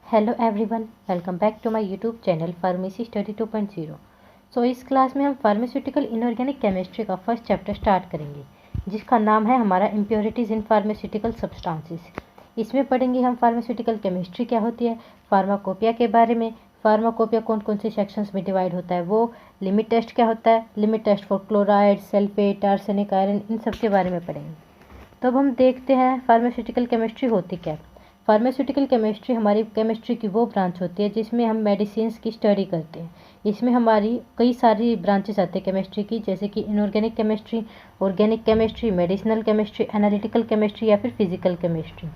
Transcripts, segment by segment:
Hello everyone, welcome back to my YouTube channel pharmacy study 2.0। इस class में हम pharmaceutical inorganic chemistry का first chapter start करेंगे, जिसका नाम है हमारा इम्प्योरिटीज़ इन फार्मास्यूटिकल सब्सटेंसेस। इसमें पढ़ेंगे हम फार्मास्यूटिकल केमिस्ट्री क्या होती है, फार्माकोपिया के बारे में, फार्माकोपिया कौन कौन से सेक्शंस में डिवाइड होता है, वो लिमिट टेस्ट क्या होता है, limit test for chloride, sulphate, arsenic, iron, इन सब के बारे में पढ़ेंगे। तो अब हम देखते हैं फार्मास्यूटिकल केमिस्ट्री होती क्या है। फार्मास्यूटिकल केमिस्ट्री हमारी केमिस्ट्री की वो ब्रांच होती है जिसमें हम मेडिसिन्स की स्टडी करते हैं। इसमें हमारी कई सारी ब्रांचेस आती है केमिस्ट्री की, जैसे कि inorganic chemistry, organic chemistry, medicinal chemistry, analytical chemistry या फिर फिजिकल केमिस्ट्री।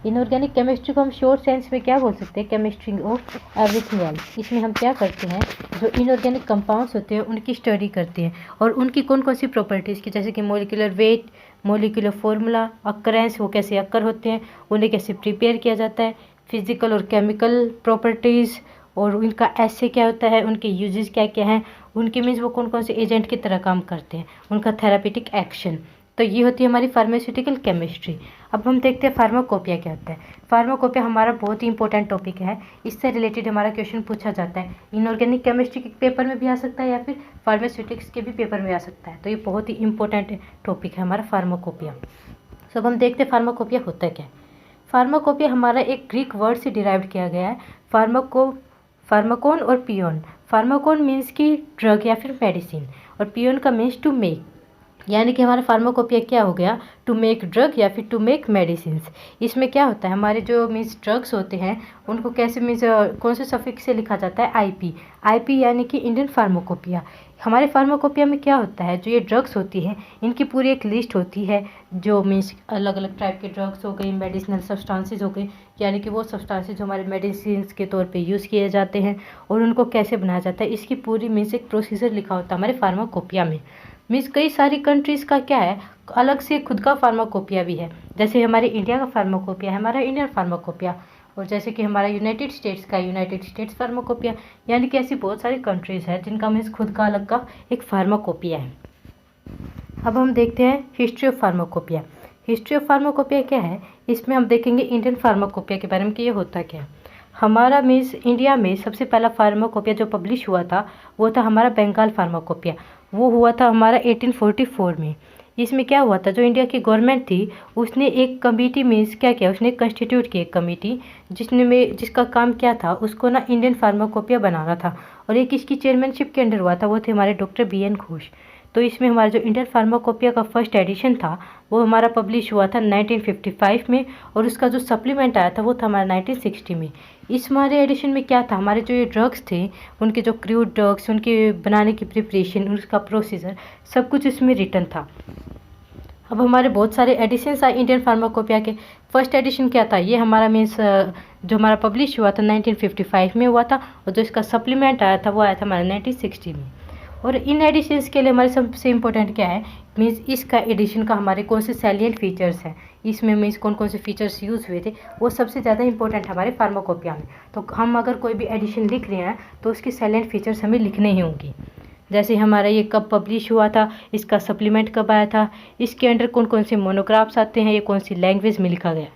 इनऑर्गेनिक केमिस्ट्री को हम शॉर्ट सेंस में क्या बोल सकते हैं, केमिस्ट्री ऑफ एवरीथिंग एल्स। इसमें हम क्या करते हैं, जो इनऑर्गेनिक कंपाउंड्स होते हैं उनकी स्टडी करते हैं और उनकी कौन कौन सी प्रॉपर्टीज़ की, जैसे कि molecular weight, molecular formula, occurrence, वो कैसे अक्कर होते हैं, उन्हें कैसे प्रिपेयर किया जाता है, फिजिकल और केमिकल प्रॉपर्टीज़ और उनका ऐसे क्या होता है, उनके यूजेस क्या क्या हैं, उनके मीन्स वो कौन कौन से एजेंट की तरह काम करते हैं, उनका थेरापेटिक एक्शन। तो ये होती है हमारी फार्मास्यूटिकल केमिस्ट्री। अब हम देखते हैं फार्माकोपिया क्या होता है। फार्माकोपिया हमारा बहुत ही इंपॉर्टेंट टॉपिक है, इससे रिलेटेड हमारा क्वेश्चन पूछा जाता है। इनऑर्गेनिक केमिस्ट्री के पेपर में भी आ सकता है या फिर फार्मास्यूटिक्स के भी पेपर में आ सकता है। तो ये बहुत ही इंपॉर्टेंट टॉपिक है हमारा फार्माकोपिया। अब हम देखते हैं फार्माकोपिया होता है क्या। फार्माकोपिया हमारा एक ग्रीक वर्ड से डिराइव किया गया है, फार्माकोन और पियोन। फार्माकोन मीन्स की ड्रग या फिर मेडिसिन, और पियोन का मीन्स टू मेक, यानी कि हमारा फार्माकोपिया क्या हो गया, टू मेक ड्रग या फिर टू मेक मेडिसिन। इसमें क्या होता है, हमारे जो मीन्स ड्रग्स होते हैं उनको कैसे मीन्स कौन से सफिक्स से लिखा जाता है, आईपी। आईपी यानी कि इंडियन फार्माकोपिया। हमारे फार्माकोपिया में क्या होता है, जो ये ड्रग्स होती हैं इनकी पूरी एक लिस्ट होती है, जो मीन्स अलग अलग टाइप के ड्रग्स हो गई, मेडिसिनल सब्सटेंसेस हो गई, यानी कि वो सब्सटेंसेस जो हमारे मेडिसिन के तौर पे यूज़ किए जाते हैं और उनको कैसे बनाया जाता है, इसकी पूरी मीन्स एक प्रोसीजर लिखा होता है हमारे फार्माकोपिया में। मीन्स कई सारी कंट्रीज़ का क्या है, अलग से खुद का फार्माकोपिया भी है। जैसे हमारे इंडिया का फार्माकोपिया है हमारा इंडियन फार्माकोपिया, और जैसे कि हमारा यूनाइटेड स्टेट्स का यूनाइटेड स्टेट्स फार्माकोपिया, यानी कि ऐसी बहुत सारी कंट्रीज़ हैं जिनका मीन्स खुद का अलग का एक फार्माकोपिया है। अब हम देखते हैं history of pharmacopoeia. History of pharmacopoeia क्या है, इसमें हम देखेंगे इंडियन फार्माकोपिया के बारे में कि ये होता क्या है। हमारा मीन्स इंडिया में सबसे पहला फार्माकोपिया जो पब्लिश हुआ था वो था हमारा बंगाल फार्माकोपिया। वो हुआ था हमारा 1844 में। इसमें क्या हुआ था, जो इंडिया की गवर्नमेंट थी उसने एक कमेटी मीन्स क्या किया, उसने कंस्टिट्यूट की एक कमेटी जिसका काम क्या था, उसको ना इंडियन फार्माकोपिया बनाना था, और एक इसकी चेयरमैनशिप के अंडर हुआ था, वो थे हमारे डॉक्टर BN घोष। तो इसमें हमारा जो इंडियन फार्माकोपिया का फर्स्ट एडिशन था वो हमारा पब्लिश हुआ था 1955 में, और उसका जो सप्लीमेंट आया था वो था हमारा 1960 में। इस हमारे एडिशन में क्या था, हमारे जो ये ड्रग्स थे उनके जो क्रूड ड्रग्स, उनके बनाने की प्रिपरेशन, उसका प्रोसीजर, सब कुछ इसमें रिटर्न था। अब हमारे बहुत सारे एडिशंस आए इंडियन फार्माकोपिया के। फर्स्ट एडिशन क्या था, ये हमारा मीन्स जो हमारा पब्लिश हुआ था 1955 में हुआ था, और जो इसका सप्लीमेंट आया था वो आया था हमारा 1960 में। और इन एडिशंस के लिए हमारे सबसे इम्पोर्टेंट क्या है, मीन्स इसका एडिशन का हमारे कौन से सैलिएंट फीचर्स हैं, इसमें मीन्स कौन कौन से फीचर्स यूज़ हुए थे, वो सबसे ज़्यादा इंपॉर्टेंट हमारे फार्माकोपिया में। तो हम अगर कोई भी एडिशन लिख रहे हैं तो उसके सैलिएंट फीचर्स हमें लिखने ही होंगे। जैसे हमारा ये कब पब्लिश हुआ था, इसका सप्लीमेंट कब आया था, इसके अंडर कौन कौन से मोनोग्राफ्स आते हैं, ये कौन सी लैंग्वेज में लिखा गया।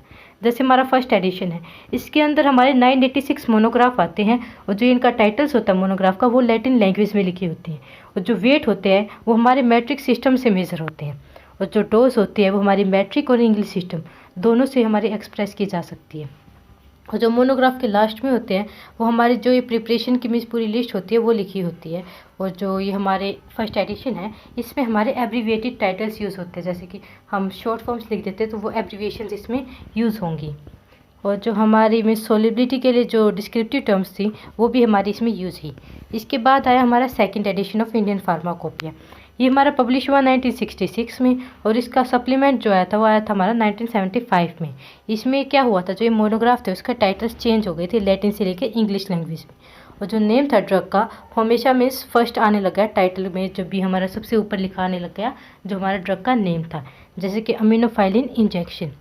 जैसे हमारा फर्स्ट एडिशन है, इसके अंदर हमारे 986 मोनोग्राफ आते हैं, और जो इनका टाइटल्स होता है मोनोग्राफ का वो लैटिन लैंग्वेज में लिखी होती हैं, और जो वेट होते हैं वो हमारे मैट्रिक सिस्टम से मेज़र होते हैं, और जो डोज होती है वो हमारी मैट्रिक और इंग्लिश सिस्टम दोनों से हमारी एक्सप्रेस की जा सकती है। और जो मोनोग्राफ के लास्ट में होते हैं वो हमारी जो ये प्रिपरेशन की मीन्स पूरी लिस्ट होती है वो लिखी होती है। और जो ये हमारे फर्स्ट एडिशन है इसमें हमारे एब्रीविएटेड टाइटल्स यूज़ होते हैं, जैसे कि हम शॉर्ट फॉर्म्स लिख देते हैं तो वो एब्रीविएशंस इसमें यूज़ होंगी। और जो हमारी मीन्स सोलिबिलिटी के लिए जो डिस्क्रिप्टिव टर्म्स थी वो भी हमारी इसमें यूज़ ही। इसके बाद आया हमारा second edition of Indian pharmacopoeia. ये हमारा पब्लिश हुआ 1966 में, और इसका सप्लीमेंट जो आया था वो आया था हमारा 1975 में। इसमें क्या हुआ था, जो ये मोनोग्राफ थे उसका टाइटल्स चेंज हो गए थे लैटिन से लेकर इंग्लिश लैंग्वेज में, और जो नेम था ड्रग का हमेशा मीन्स फर्स्ट आने लगा टाइटल में, जब भी हमारा सबसे ऊपर लिखा आने लग गया जो हमारा ड्रग का नेम था, जैसे कि अमीनोफाइलिन इंजेक्शन।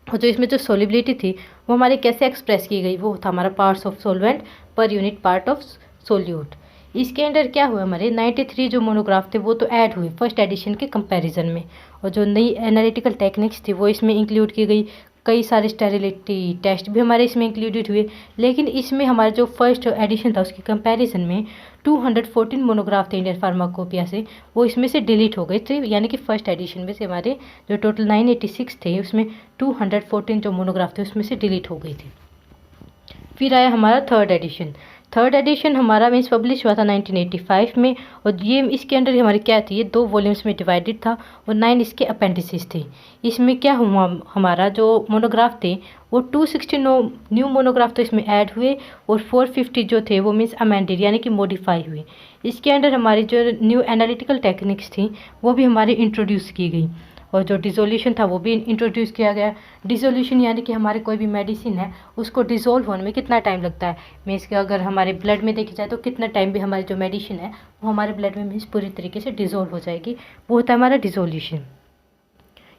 और जो इसमें जो सोलिबिलिटी थी वो हमारी कैसे एक्सप्रेस की गई, वो था हमारा parts of solvent per unit part of solute. इसके अंदर क्या हुआ, हमारे 93 जो मोनोग्राफ थे वो तो ऐड हुए फर्स्ट एडिशन के कंपैरिजन में, और जो नई एनालिटिकल टेक्निक्स थी वो इसमें इंक्लूड की गई, कई सारे स्टेरिलिटी टेस्ट भी हमारे इसमें इंक्लूडेड हुए। लेकिन इसमें हमारा जो फर्स्ट एडिशन था उसके कंपैरिजन में 214 मोनोग्राफ थे इंडियन फार्माकोपिया से, वो इसमें से डिलीट हो गए थे। यानी कि फर्स्ट एडिशन में से हमारे जो टोटल 986 थे उसमें 214 जो मोनोग्राफ थे उसमें से डिलीट हो गए थे। फिर आया हमारा थर्ड एडिशन हमारा मीन्स पब्लिश हुआ था 1985 में, और ये इसके अंडर हमारी क्या थी, ये 2 वॉल्यूम्स में डिवाइडेड था और 9 इसके अपेंडिसेस थे। इसमें क्या हुआ, हमारा जो मोनोग्राफ थे वो 269 न्यू मोनोग्राफ तो इसमें ऐड हुए और 450 जो थे वो मीन्स अमेंडेड यानी कि मॉडिफाई हुए। इसके अंडर हमारी जो न्यू एनालिटिकल टेक्निक्स थी वो भी हमारी इंट्रोड्यूस की गई, और जो डिसोल्यूशन था वो भी इंट्रोड्यूस किया गया। डिसोल्यूशन यानी कि हमारे कोई भी मेडिसिन है उसको डिसोल्व होने में कितना टाइम लगता है, मीन्स कि अगर हमारे ब्लड में देखी जाए तो कितना टाइम भी हमारी जो मेडिसिन है वो हमारे ब्लड में मीन्स पूरी तरीके से डिसोल्व हो जाएगी, वो होता है हमारा डिसोल्यूशन।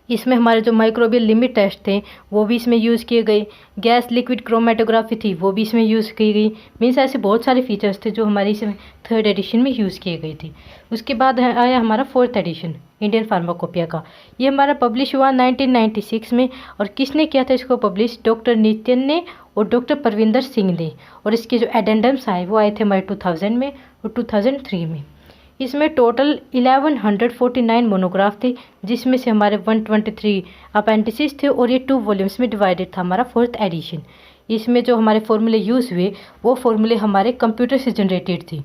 इसमें हमारे जो माइक्रोबियल लिमिट टेस्ट थे वो भी इसमें यूज़ किए गए। गैस लिक्विड क्रोमेटोग्राफी थी वो भी इसमें यूज़ की गई। मीन्स ऐसे बहुत सारे फीचर्स थे जो हमारी इसमें थर्ड एडिशन में यूज़ किए गए थे। उसके बाद आया हमारा फोर्थ एडिशन इंडियन फार्माकोपिया का। ये हमारा पब्लिश हुआ 1996 में, और किसने किया था इसको पब्लिश, डॉक्टर नितिन ने और डॉक्टर परविंदर सिंह ने। और इसके जो एडेंडम्स आए वो आए थे हमारे 2000 में और 2003 में। इसमें टोटल 1149 मोनोग्राफ थे, जिसमें से हमारे 123 अपेंडिसेस थे, और ये 2 वॉल्यूम्स में डिवाइडेड था हमारा फोर्थ एडिशन। इसमें जो हमारे फॉर्मूले यूज़ हुए वो फॉर्मूले हमारे कंप्यूटर से जनरेटेड थे,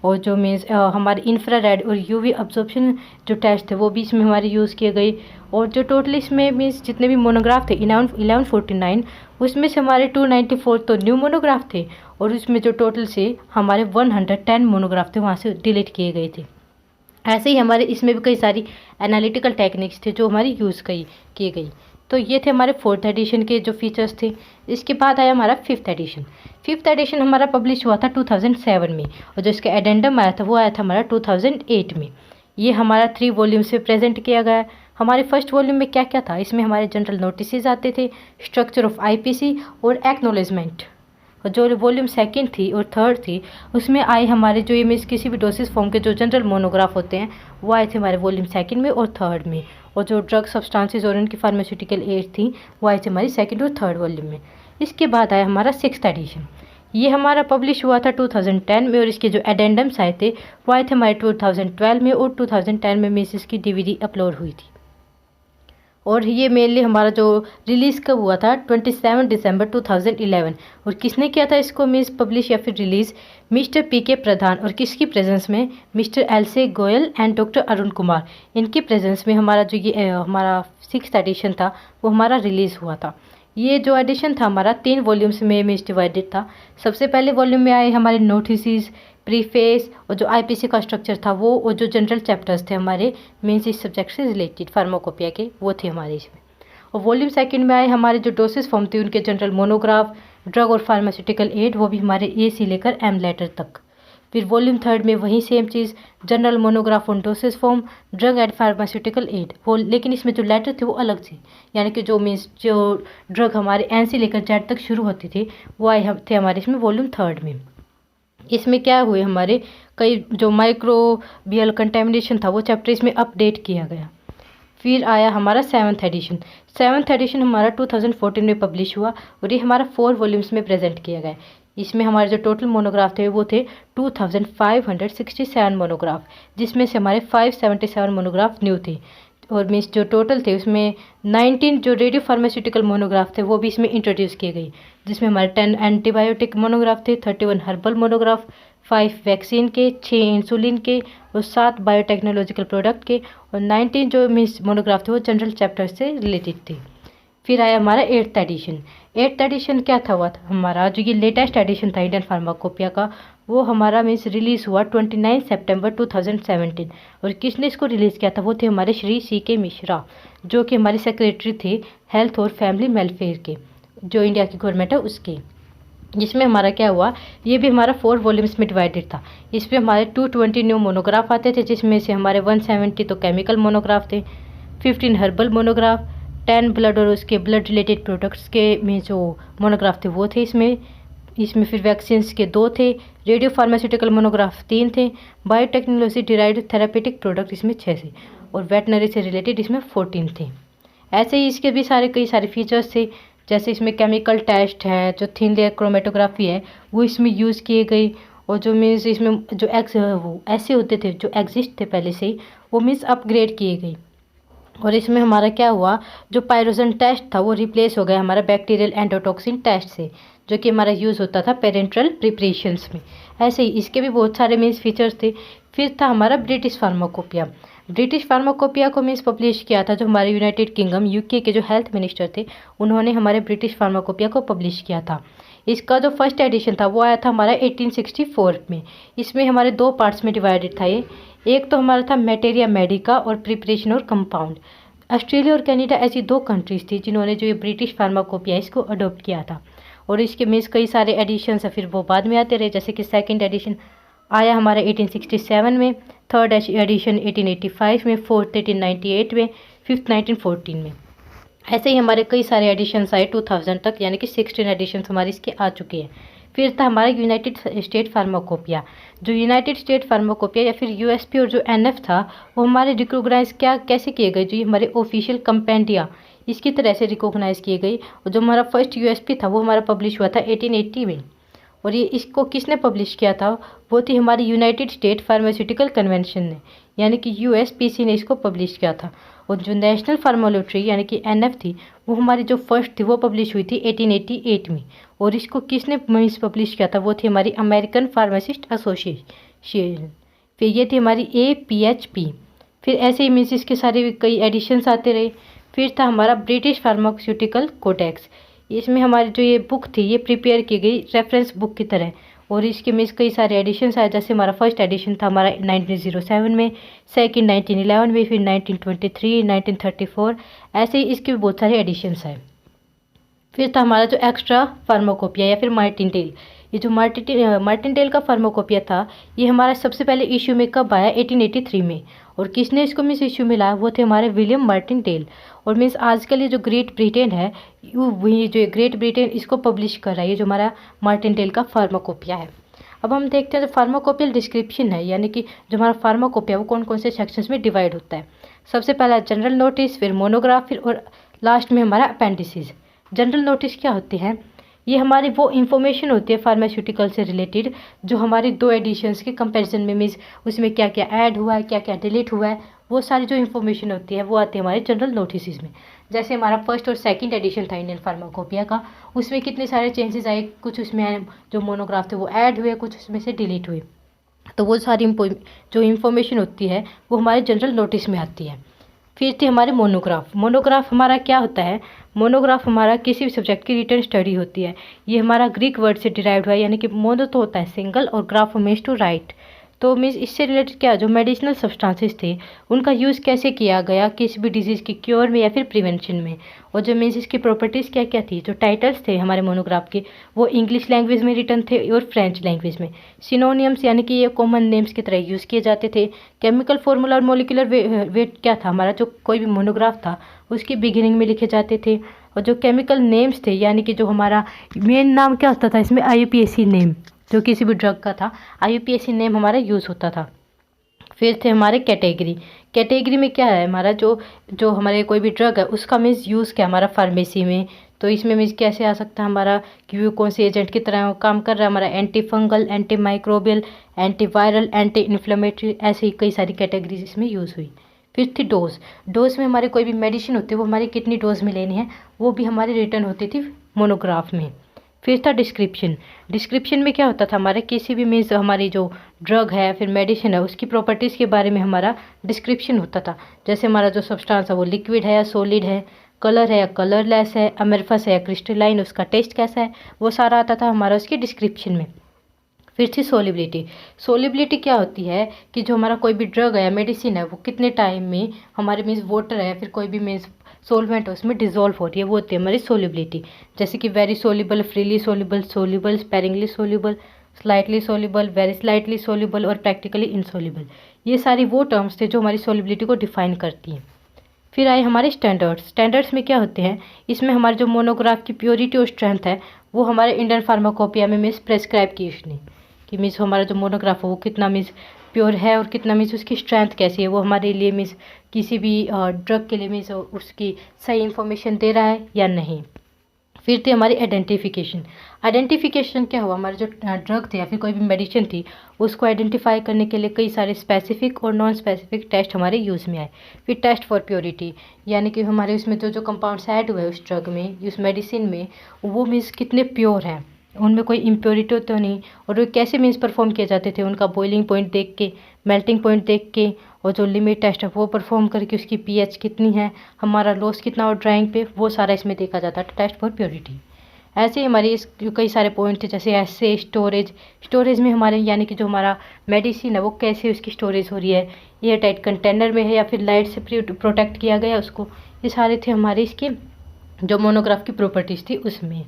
और जो मीन्स हमारे इंफ्रारेड और यूवी अब्जॉर्प्शन जो टेस्ट थे वो भी इसमें हमारे यूज़ किए गए। और जो टोटल इसमें मीन्स जितने भी मोनोग्राफ थे 1149, उसमें से हमारे 294 तो न्यू मोनोग्राफ थे, और उसमें जो टोटल से हमारे 110 मोनोग्राफ थे वहाँ से डिलीट किए गए थे। ऐसे ही हमारे इसमें भी कई सारी एनालिटिकल टेक्निक्स थे जो हमारी यूज़ किए गई। तो ये थे हमारे फोर्थ एडिशन के जो फीचर्स थे। इसके बाद आया हमारा फिफ्थ एडिशन हमारा पब्लिश हुआ था 2007 में, और जो इसका एडेंडम आया था वो आया था हमारा 2008 में। ये हमारा 3 वॉल्यूम से प्रेजेंट किया गया। हमारे फर्स्ट वॉल्यूम में क्या क्या था, इसमें हमारे जनरल नोटिस आते थे, स्ट्रक्चर ऑफ आईपीसी और एक्नोलेजमेंट। और जो वॉल्यूम सेकंड थी और थर्ड थी उसमें आए हमारे जो ये मीन्स किसी भी डोसेस फॉर्म के जो जनरल मोनोग्राफ होते हैं वो आए थे हमारे वॉल्यूम सेकंड में और थर्ड में। और जो ड्रग सब्सटेंसेस और उनकी फार्मास्यूटिकल एड थी वो आए थे हमारी सेकंड और थर्ड वॉल्यूम में। इसके बाद आया हमारा सिक्स्थ एडिशन। ये हमारा पब्लिश हुआ था 2010 में, और इसके जो एडेंडम्स आए थे वो आए थे हमारे 2012 में, और 2010 में मीन्स इसकी DVD अपलोड हुई थी। और ये मेनली हमारा जो रिलीज़ कब हुआ था 27 दिसंबर 2011, और किसने किया था इसको मीन्स पब्लिश या फिर रिलीज़, मिस्टर PK प्रधान और किसकी प्रेजेंस में, mister LC Goyal and doctor Arun Kumar, इनकी प्रेजेंस में हमारा जो ये हमारा सिक्स्थ एडिशन था वो हमारा रिलीज़ हुआ था। ये जो एडिशन था हमारा 3 वॉल्यूम्स में मीन्स डिवाइडेड था। सबसे पहले वॉल्यूम में आए हमारे नोटिस, प्रीफेस और जो IPC का स्ट्रक्चर था वो, और जो जनरल चैप्टर्स थे हमारे मीन्स इस सब्जेक्ट से रिलेटेड फार्माकोपिया के वो थे हमारे इसमें। और वॉल्यूम सेकंड में आए हमारे जो डोसेस फॉर्म थे उनके जनरल मोनोग्राफ, ड्रग और फार्मास्यूटिकल एड, वो भी हमारे A से लेकर M लेटर तक। फिर वॉल्यूम थर्ड में वही same cheese, general monograph on doses form, drug and pharmaceutical aid, वो लेकिन इसमें जो लेटर थे वो अलग थे। यानी कि जो मीन्स जो ड्रग हमारे N से लेकर Z तक शुरू होती थी वो आए थे हमारे इसमें वॉल्यूम थर्ड में। इसमें क्या हुए हमारे कई जो माइक्रोबियल कंटेमिनेशन था वो चैप्टर इसमें अपडेट किया गया। फिर आया हमारा सेवन्थ एडिशन हमारा 2014 में पब्लिश हुआ, और ये हमारा 4 वॉल्यूम्स में प्रेजेंट किया गया। इसमें हमारे जो टोटल मोनोग्राफ थे वो थे 2567 मोनोग्राफ, जिसमें से हमारे 577 मोनोग्राफ न्यू थे। और मीन्स जो टोटल थे उसमें 19 जो रेडियो फार्मास्यूटिकल मोनोग्राफ थे वो भी इसमें इंट्रोड्यूस किए गए, जिसमें हमारे 10 एंटीबायोटिक मोनोग्राफ थे, 31 हर्बल मोनोग्राफ, 5 वैक्सीन के, 6 इंसुलिन के और 7 बायोटेक्नोलॉजिकल प्रोडक्ट के, और 19 जो मीन्स मोनोग्राफ थे वो जनरल चैप्टर से रिलेटेड थे। फिर आया हमारा एट्थ एडिशन क्या था हुआ था हमारा जो ये लेटेस्ट एडिशन था इंडियन फार्माकोपिया का, वो हमारा मीन्स रिलीज़ हुआ 29 सितंबर 2017। और किसने इसको रिलीज़ किया था वो थे हमारे श्री CK मिश्रा, जो कि हमारे सेक्रेटरी थे हेल्थ और फैमिली वेलफेयर के, जो इंडिया की गवर्नमेंट है उसके। जिसमें हमारा क्या हुआ, ये भी हमारा 4 वॉल्यूम्स में डिवाइडेड था। इसमें हमारे 220 न्यू मोनोग्राफ आते थे, जिसमें से हमारे 170 तो केमिकल मोनोग्राफ थे, 15 हर्बल मोनोग्राफ, 10 ब्लड और उसके ब्लड रिलेटेड प्रोडक्ट्स के में जो मोनोग्राफ थे वो थे इसमें फिर वैक्सीन्स के 2 थे, रेडियो फार्मास्यूटिकल मोनोग्राफ 3 थे, बायोटेक्नोलॉजी डिराइव्ड थेरापेटिक प्रोडक्ट इसमें 6 थे, और वेटनरी से रिलेटेड इसमें 14 थे। ऐसे ही इसके भी कई सारे फीचर्स थे, जैसे इसमें केमिकल टेस्ट है, जो थिन लेयर क्रोमेटोग्राफी है वो इसमें यूज़ किए गई, और जो मीन्स इसमें जो वो ऐसे होते थे जो एग्जिस्ट थे पहले से ही, वो मीन्स अपग्रेड किए गई। और इसमें हमारा क्या हुआ, जो पायरोजन टेस्ट था वो रिप्लेस हो गया हमारा बैक्टीरियल एंडोटॉक्सिन टेस्ट से, जो कि हमारा यूज़ होता था पेरेंट्रल प्रिपरेशंस में। ऐसे ही इसके भी बहुत सारे मीन्स फीचर्स थे। फिर था हमारा ब्रिटिश फार्माकोपिया। ब्रिटिश फार्माकोपिया को मीन्स पब्लिश किया था जो हमारे यूनाइटेड किंगडम यूके के जो हेल्थ मिनिस्टर थे, उन्होंने हमारे ब्रिटिश फार्माकोपिया को पब्लिश किया था। इसका जो फर्स्ट एडिशन था वो आया था हमारा 1864 में। इसमें हमारे 2 पार्ट्स में डिवाइडेड था ये। एक तो हमारा था मैटेरिया मेडिका और प्रिपरेशन और कंपाउंड। ऑस्ट्रेलिया और कनाडा ऐसी 2 कंट्रीज़ थी जिन्होंने जो ये ब्रिटिश फार्माकोपिया इसको अडोप्ट किया था। और इसके मीन्स कई सारे एडिशंस है, फिर वो बाद में आते रहे, जैसे कि सेकंड एडिशन आया हमारा 1867 में, थर्ड एडिशन 1885 में, फोर्थ 1898 में, फिफ्थ 1914 में। ऐसे ही हमारे कई सारे एडिशंस आए 2000 तक, यानी कि 16 एडिशंस हमारे इसके आ चुके हैं। फिर था हमारा यूनाइटेड स्टेट फार्माकोपिया। जो यूनाइटेड स्टेट फार्माकोपिया या फिर यूएसपी और जो एनएफ था वो हमारे रिकॉग्नाइज कैसे किए गए, जो हमारे ऑफिशियल कंपेंडिया इसकी तरह से रिकॉग्नाइज किए गई। और जो हमारा फर्स्ट यूएसपी था वो हमारा पब्लिश हुआ था 1880 में। और ये इसको किसने पब्लिश किया था, वो थी हमारी यूनाइटेड स्टेट फार्मास्यूटिकल कन्वेंशन ने, यानी कि यूएसपीसी ने इसको पब्लिश किया था। और जो नेशनल फार्मालेबोरेटरी यानी कि एनएफ थी, वो हमारी जो फर्स्ट थी वो पब्लिश हुई थी 1888 में। और इसको किसने मीन्स पब्लिश किया था, वो थी हमारी अमेरिकन फार्मासिस्ट एसोसिएशन। फिर ये थी हमारी APHP। फिर ऐसे ही मीन्स इसके सारे कई एडिशंस आते रहे। फिर था हमारा ब्रिटिश फार्मास्यूटिकल कोडेक्स। इसमें हमारी जो ये बुक थी ये प्रिपेयर की गई रेफरेंस बुक की तरह, और इसके मीन्स कई सारे एडिशंस आए, जैसे हमारा फर्स्ट एडिशन था हमारा 1907 में, सेकंड 1911 में, फिर 1923, 1934, ऐसे ही इसके भी बहुत सारे एडिशंस आए। फिर था हमारा जो एक्स्ट्रा फार्माकोपिया या फिर मार्टिनटेल। ये जो मार्टिनटेल का फार्माकोपिया था ये हमारा सबसे पहले इशू में कब आया, 1883 में। और किसने इसको मीन्स इशू में लाया, वो थे हमारे विलियम मार्टिनटेल। और मीन्स आजकल ये जो ग्रेट ब्रिटेन है, वही जो ग्रेट ब्रिटेन इसको पब्लिश कर रहा है, ये जो हमारा मार्टिनटेल का फार्माकोपिया है। अब हम देखते हैं जो फार्माकोपियल डिस्क्रिप्शन है, यानी कि जो हमारा फार्माकोपिया वो कौन कौन से सेक्शंस में डिवाइड होता है। सबसे पहला जनरल नोटिस, फिर मोनोग्राफ, फिर और लास्ट में हमारा अपेंडिसेस। जनरल नोटिस क्या होते हैं, ये हमारी वो इन्फॉर्मेशन होती है फार्मास्यूटिकल से रिलेटेड जो हमारी 2 एडिशंस के कंपैरिजन में, मीन्स उसमें क्या क्या ऐड हुआ है, क्या क्या डिलीट हुआ है, वो सारी जो इन्फॉर्मेशन होती है वो आती है हमारे जनरल नोटिस में। जैसे हमारा फर्स्ट और सेकंड एडिशन था इंडियन फार्माकोपिया का, उसमें कितने सारे चेंजेस आए, कुछ उसमें जो मोनोग्राफ थे वो ऐड हुए, कुछ उसमें से डिलीट हुए। तो वो सारी जो इन्फॉर्मेशन होती है वो हमारे जनरल नोटिस में आती है। फिर थी हमारे मोनोग्राफ। मोनोग्राफ हमारा क्या होता है, मोनोग्राफ हमारा किसी भी सब्जेक्ट की रिटर्न स्टडी होती है। ये हमारा ग्रीक वर्ड से डिराइव्ड हुआ है, यानी कि मोनो तो होता है सिंगल और ग्राफो मीन्स टू राइट। तो मीन्स इससे रिलेटेड क्या, जो मेडिसिनल सब्सटेंसेस थे उनका यूज़ कैसे किया गया किसी भी डिजीज़ की क्योर में या फिर प्रिवेंशन में, और जो मीन्स इसकी प्रॉपर्टीज़ क्या क्या थी। जो टाइटल्स थे हमारे मोनोग्राफ के वो इंग्लिश लैंग्वेज में रिटर्न थे और फ्रेंच लैंग्वेज में। सिनोनियम्स यानी कि ये कॉमन नेम्स की तरह यूज़ किए जाते थे। केमिकल फॉर्मूला और मोलिकुलर वेट क्या था, हमारा जो कोई भी मोनोग्राफ था उसकी बिगिनिंग में लिखे जाते थे। और जो केमिकल नेम्स थे, यानी कि जो हमारा मेन नाम क्या होता था इसमें, IUPAC नेम, जो किसी भी ड्रग का था IUPAC नेम हमारा यूज़ होता था। फिर थे हमारे कैटेगरी। कैटेगरी में क्या है, हमारा जो हमारे कोई भी ड्रग है उसका मीन्स यूज़ क्या हमारा फार्मेसी में, तो इसमें मीन्स कैसे आ सकता है हमारा कि वो कौन से एजेंट की तरह काम कर रहा है, हमारा anti fungal, anti microbial, anti viral, anti inflammatory, ऐसे ही कई सारी कैटेगरीज इसमें यूज़ हुई। फिर थी डोज। डोज में हमारे कोई भी मेडिसिन होती है वो हमारी कितनी डोज में लेनी है वो भी हमारी रिटर्न होती थी मोनोग्राफ में। फिर था डिस्क्रिप्शन। डिस्क्रिप्शन में क्या होता था, हमारे किसी भी मीन्स हमारी जो ड्रग है फिर मेडिसिन है उसकी प्रॉपर्टीज़ के बारे में हमारा डिस्क्रिप्शन होता था। जैसे हमारा जो सब्सटेंस है वो लिक्विड है या सॉलिड है, कलर है या कलरलेस है, अमेरफस है या क्रिस्टलाइन, उसका टेस्ट कैसा है, वो सारा आता था हमारा उसकी डिस्क्रिप्शन में। फिर थी सोलिबिलिटी। सोलिबिलिटी क्या होती है कि जो हमारा कोई भी ड्रग है या मेडिसिन है वो कितने टाइम में हमारे मीन्स वाटर है फिर कोई भी मीन्स सोलवेंट है उसमें डिजोल्व हो रही है, वो होती है हमारी सोलिबिलिटी। जैसे कि very soluble, freely soluble, soluble, sparingly soluble, slightly soluble, very slightly soluble और प्रैक्टिकली इनसोल्यूबल। ये सारी वो टर्म्स थे जो हमारी सोलिबिलिटी को डिफाइन करती हैं। फिर आए हमारे स्टैंडर्ड्स। स्टैंडर्ड्स में क्या होते हैं, इसमें हमारे जो मोनोग्राफ की प्योरिटी और स्ट्रेंथ है वो हमारे इंडियन फार्माकोपिया में मीन्स प्रेस्क्राइब की इसने, कि मीन्स हमारा जो मोनोग्राफ है वो कितना मीन्स प्योर है और कितना मीन्स उसकी स्ट्रेंथ कैसी है, वो हमारे लिए मीन्स किसी भी ड्रग के लिए मीन्स उसकी सही इन्फॉर्मेशन दे रहा है या नहीं। फिर थी हमारी आइडेंटिफिकेशन। आइडेंटिफिकेशन क्या हुआ, हमारे जो ड्रग थे या फिर कोई भी मेडिसिन थी उसको आइडेंटिफाई करने के लिए कई सारे स्पेसिफिक और नॉन स्पेसिफिक टेस्ट हमारे यूज़ में आए। फिर टेस्ट फॉर प्योरिटी, यानी कि हमारे उसमें जो जो कंपाउंड्स ऐड हुए उस ड्रग में, उस मेडिसिन में, वो मीन्स कितने प्योर हैं, उनमें कोई इम्प्योरिटी तो नहीं, और वो कैसे मीन्स परफॉर्म किए जाते थे, उनका बॉइलिंग पॉइंट देख के, मेल्टिंग पॉइंट देख के, और जो लिमिट टेस्ट है वो परफॉर्म करके उसकी पीएच कितनी है, हमारा लॉस कितना और ड्राइंग पे, वो सारा इसमें देखा जाता है टेस्ट फॉर प्योरिटी। ऐसे ही हमारी इस कई सारे पॉइंट थे, जैसे ऐसे स्टोरेज में हमारे यानी कि जो हमारा मेडिसिन है वो कैसे उसकी स्टोरेज हो रही है, एयर टाइट कंटेनर में है या फिर लाइट से प्रोटेक्ट किया गया उसको, ये सारे थे हमारे इसके जो मोनोग्राफ की प्रॉपर्टीज़ थी उसमें।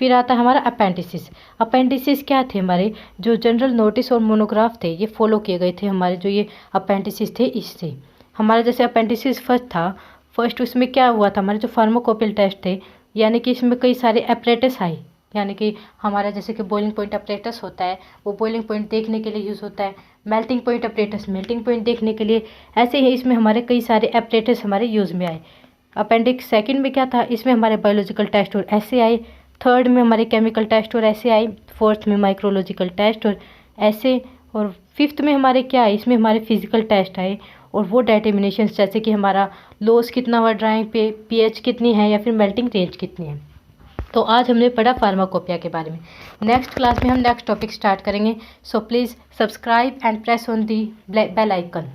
फिर आता है हमारा अपेंडिसिस। अपेंडिसिस क्या थे, हमारे जो जनरल नोटिस और मोनोग्राफ थे ये फॉलो किए गए थे, हमारे जो ये अपेंडिसिस थे इससे। हमारा जैसे अपेंडिसिस फर्स्ट था, फर्स्ट उसमें क्या हुआ था, हमारे जो फार्माकोपिल टेस्ट थे, यानी कि इसमें कई सारे अपरेटस आए, यानी कि हमारा जैसे कि बॉइलिंग पॉइंट अपरेटस होता है, वो बॉइलिंग पॉइंट देखने के लिए यूज़ होता है, melting point apparatus melting point देखने के लिए, ऐसे ही इसमें हमारे कई सारे अपरेटस हमारे यूज़ में आए। अपेंडिक्स सेकंड में क्या था, इसमें हमारे बायोलॉजिकल टेस्ट और ऐसे आए, थर्ड में हमारे केमिकल टेस्ट और ऐसे आए, फोर्थ में माइक्रोलॉजिकल टेस्ट और ऐसे, और फिफ्थ में हमारे क्या आए, इसमें हमारे फिजिकल टेस्ट आए और वो डिटर्मिनेशन, जैसे कि हमारा लॉस कितना हुआ ड्राइंग पे, पीएच कितनी है या फिर मेल्टिंग रेंज कितनी है। तो आज हमने पढ़ा फार्माकोपिया के बारे में। नेक्स्ट क्लास में हम नेक्स्ट टॉपिक स्टार्ट करेंगे। So please subscribe and press on the bell icon.